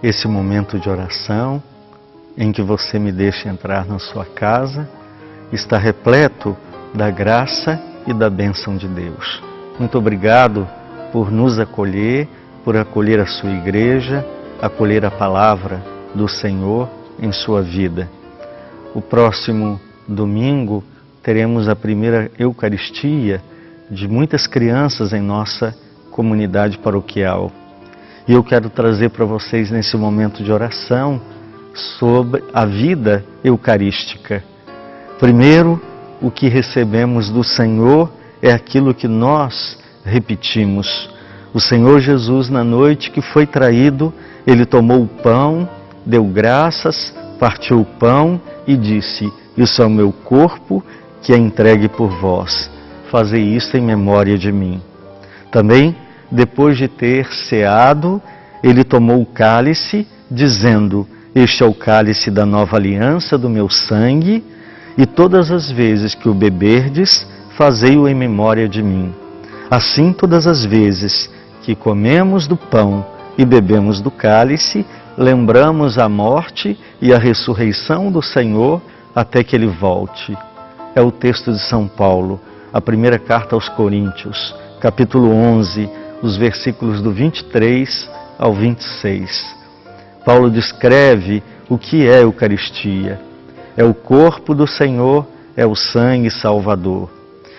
esse momento de oração em que você me deixa entrar na sua casa está repleto da graça e da bênção de Deus. Muito obrigado por nos acolher, por acolher a sua igreja, acolher a palavra do Senhor em sua vida. O próximo domingo teremos a primeira Eucaristia de muitas crianças em nossa comunidade paroquial. E eu quero trazer para vocês nesse momento de oração sobre a vida eucarística. Primeiro, o que recebemos do Senhor é aquilo que nós repetimos. O Senhor Jesus, na noite que foi traído, Ele tomou o pão, deu graças, partiu o pão e disse: isso é o meu corpo que é entregue por vós. Fazei isto em memória de mim. Também, depois de ter ceado, Ele tomou o cálice, dizendo: este é o cálice da nova aliança do meu sangue, e todas as vezes que o beberdes, fazei-o em memória de mim. Assim, todas as vezes que comemos do pão e bebemos do cálice, lembramos a morte e a ressurreição do Senhor até que Ele volte. É o texto de São Paulo, a primeira carta aos Coríntios, capítulo 11, os versículos do 23 ao 26. Paulo descreve o que é a Eucaristia. É o corpo do Senhor, é o sangue salvador.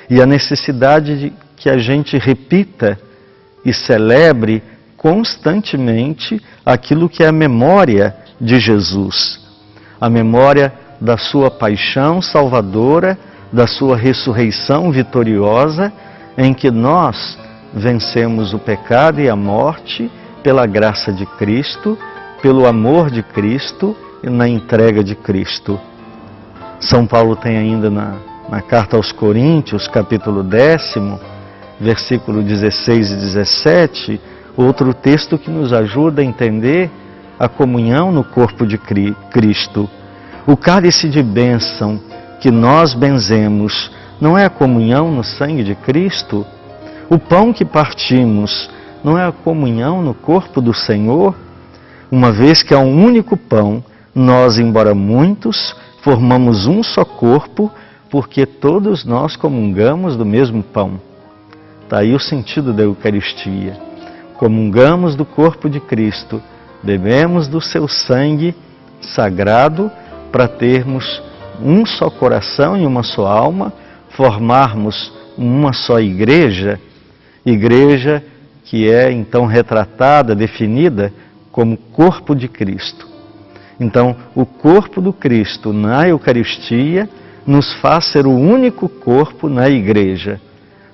E a necessidade de que a gente repita e celebre constantemente aquilo que é a memória de Jesus. A memória da sua paixão salvadora, da sua ressurreição vitoriosa, em que nós vencemos o pecado e a morte pela graça de Cristo, pelo amor de Cristo e na entrega de Cristo. São Paulo tem ainda na carta aos Coríntios, capítulo 10, versículo 16 e 17, outro texto que nos ajuda a entender a comunhão no corpo de Cristo. O cálice de bênção que nós benzemos não é a comunhão no sangue de Cristo? O pão que partimos não é a comunhão no corpo do Senhor? Uma vez que há um único pão, nós, embora muitos, formamos um só corpo, porque todos nós comungamos do mesmo pão. Está aí o sentido da Eucaristia. Comungamos do corpo de Cristo, bebemos do seu sangue sagrado para termos um só coração e uma só alma, formarmos uma só igreja, igreja que é então retratada, definida como corpo de Cristo. Então, o corpo do Cristo na Eucaristia nos faz ser o único corpo na igreja.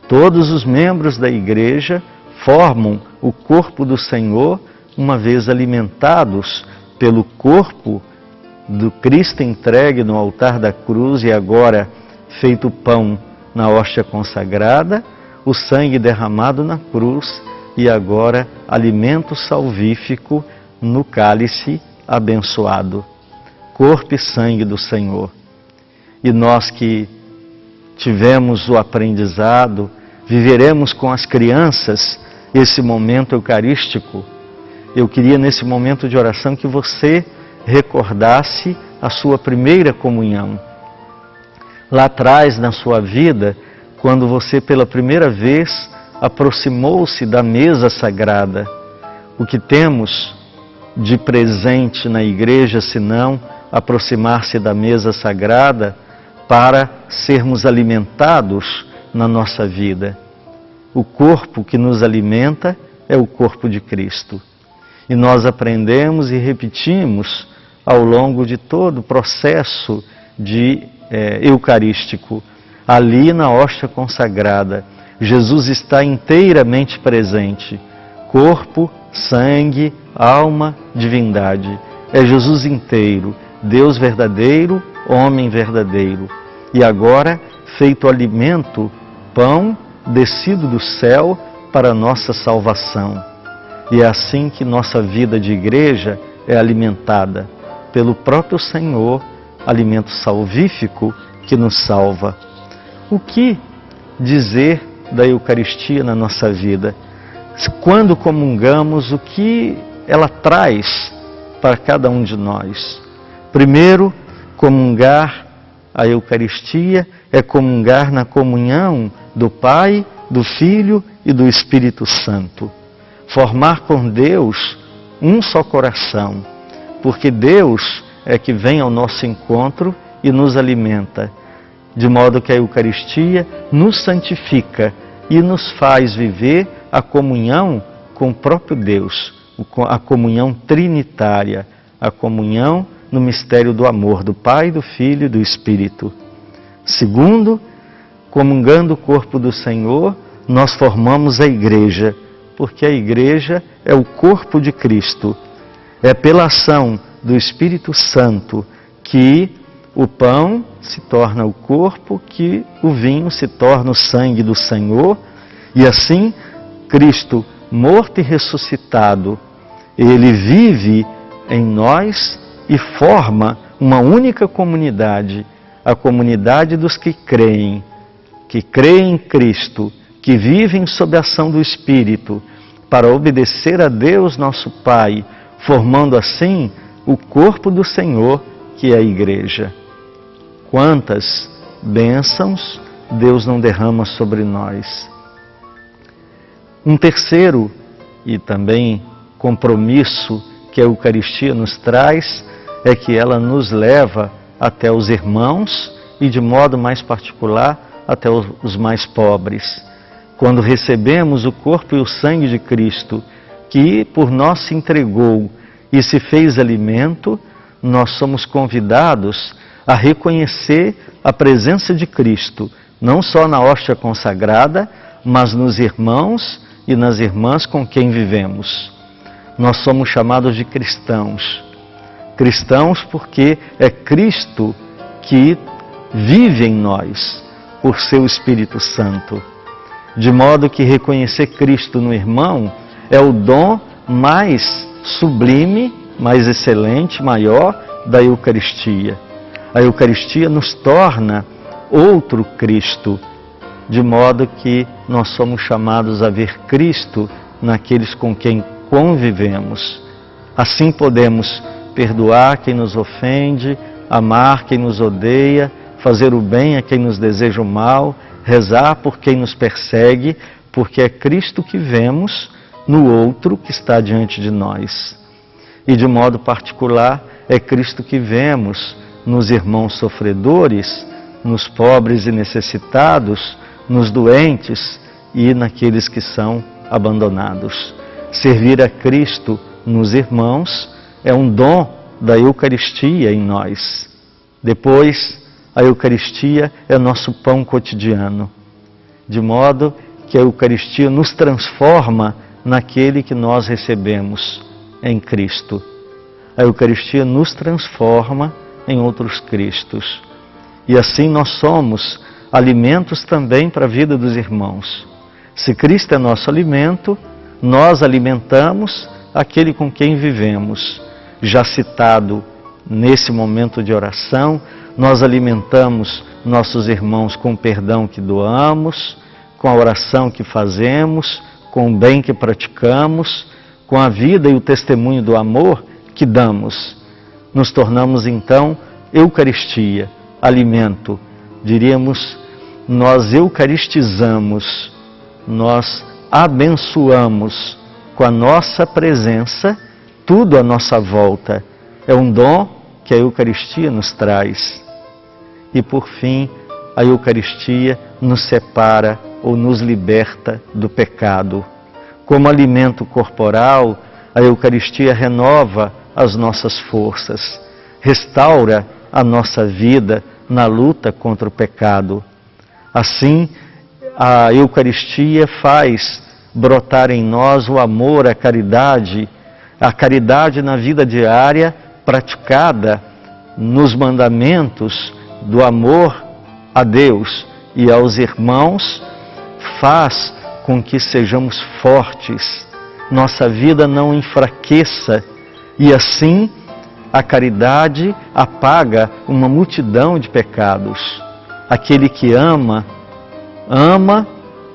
Todos os membros da igreja formam o corpo do Senhor, uma vez alimentados pelo corpo do Cristo entregue no altar da cruz e agora feito pão na hóstia consagrada, o sangue derramado na cruz e agora alimento salvífico no cálice abençoado. Corpo e sangue do Senhor. E nós que tivemos o aprendizado, viveremos com as crianças esse momento eucarístico. Eu queria nesse momento de oração que você recordasse a sua primeira comunhão. Lá atrás na sua vida, quando você pela primeira vez aproximou-se da mesa sagrada, o que temos de presente na igreja, senão aproximar-se da mesa sagrada para sermos alimentados na nossa vida. O corpo que nos alimenta é o corpo de Cristo. E nós aprendemos e repetimos ao longo de todo o processo eucarístico. Ali na hóstia consagrada, Jesus está inteiramente presente. Corpo, sangue, alma, divindade. É Jesus inteiro, Deus verdadeiro, homem verdadeiro. E agora, feito alimento, pão descido do céu para a nossa salvação. E é assim que nossa vida de igreja é alimentada pelo próprio Senhor, alimento salvífico que nos salva. O que dizer da Eucaristia na nossa vida? Quando comungamos, o que ela traz para cada um de nós. Primeiro, comungar a Eucaristia é comungar na comunhão do Pai, do Filho e do Espírito Santo. Formar com Deus um só coração, porque Deus é que vem ao nosso encontro e nos alimenta, de modo que a Eucaristia nos santifica e nos faz viver a comunhão com o próprio Deus, a comunhão trinitária, a comunhão no mistério do amor do Pai, do Filho e do Espírito. Segundo, comungando o corpo do Senhor, nós formamos a Igreja, porque a Igreja é o corpo de Cristo. É pela ação do Espírito Santo que o pão se torna o corpo, que o vinho se torna o sangue do Senhor, e assim Cristo, morto e ressuscitado, Ele vive em nós e forma uma única comunidade, a comunidade dos que creem em Cristo, que vivem sob a ação do Espírito, para obedecer a Deus nosso Pai, formando assim o corpo do Senhor, que é a Igreja. Quantas bênçãos Deus não derrama sobre nós. Um terceiro e também compromisso que a Eucaristia nos traz é que ela nos leva até os irmãos e, de modo mais particular, até os mais pobres. Quando recebemos o corpo e o sangue de Cristo, que por nós se entregou e se fez alimento, nós somos convidados a reconhecer a presença de Cristo, não só na hóstia consagrada, mas nos irmãos e nas irmãs com quem vivemos. Nós somos chamados de cristãos. Cristãos porque é Cristo que vive em nós, por seu Espírito Santo. De modo que reconhecer Cristo no irmão é o dom mais sublime, mais excelente, maior da Eucaristia. A Eucaristia nos torna outro Cristo, de modo que nós somos chamados a ver Cristo naqueles com quem convivemos. Assim podemos perdoar quem nos ofende, amar quem nos odeia, fazer o bem a quem nos deseja o mal, rezar por quem nos persegue, porque é Cristo que vemos no outro que está diante de nós. E de modo particular, é Cristo que vemos nos irmãos sofredores, nos pobres e necessitados, nos doentes e naqueles que são abandonados. Servir a Cristo nos irmãos é um dom da Eucaristia em nós. Depois, a Eucaristia é nosso pão cotidiano, de modo que a Eucaristia nos transforma naquele que nós recebemos em Cristo. A Eucaristia nos transforma em outros Cristos. E assim nós somos alimentos também para a vida dos irmãos. Se Cristo é nosso alimento, nós alimentamos aquele com quem vivemos. Já citado nesse momento de oração, nós alimentamos nossos irmãos com o perdão que doamos, com a oração que fazemos, com o bem que praticamos, com a vida e o testemunho do amor que damos. Nos tornamos então Eucaristia, alimento. Diríamos, nós eucaristizamos, nós abençoamos com a nossa presença tudo à nossa volta. É um dom que a Eucaristia nos traz. E por fim, a Eucaristia nos separa ou nos liberta do pecado. Como alimento corporal, a Eucaristia renova as nossas forças, restaura a nossa vida na luta contra o pecado. Assim, a Eucaristia faz brotar em nós o amor, a caridade na vida diária, praticada nos mandamentos do amor a Deus e aos irmãos, faz com que sejamos fortes, nossa vida não enfraqueça, e assim a caridade apaga uma multidão de pecados. Aquele que ama, ama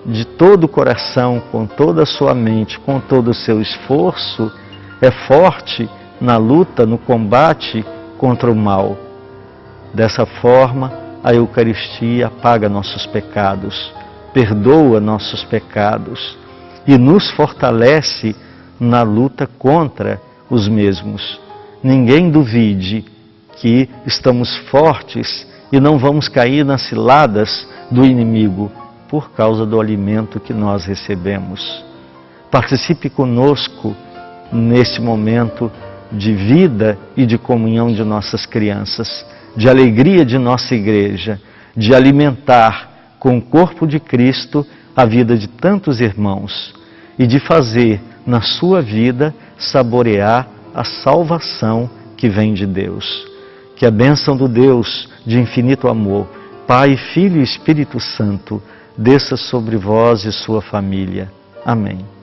de todo o coração, com toda a sua mente, com todo o seu esforço, é forte na luta, no combate contra o mal. Dessa forma, a Eucaristia apaga nossos pecados, perdoa nossos pecados e nos fortalece na luta contra os mesmos. Ninguém duvide que estamos fortes e não vamos cair nas ciladas do inimigo por causa do alimento que nós recebemos. Participe conosco nesse momento de vida e de comunhão de nossas crianças, de alegria de nossa igreja, de alimentar com o corpo de Cristo a vida de tantos irmãos e de fazer na sua vida saborear a salvação que vem de Deus. Que a bênção do Deus de infinito amor, Pai, Filho e Espírito Santo, desça sobre vós e sua família. Amém.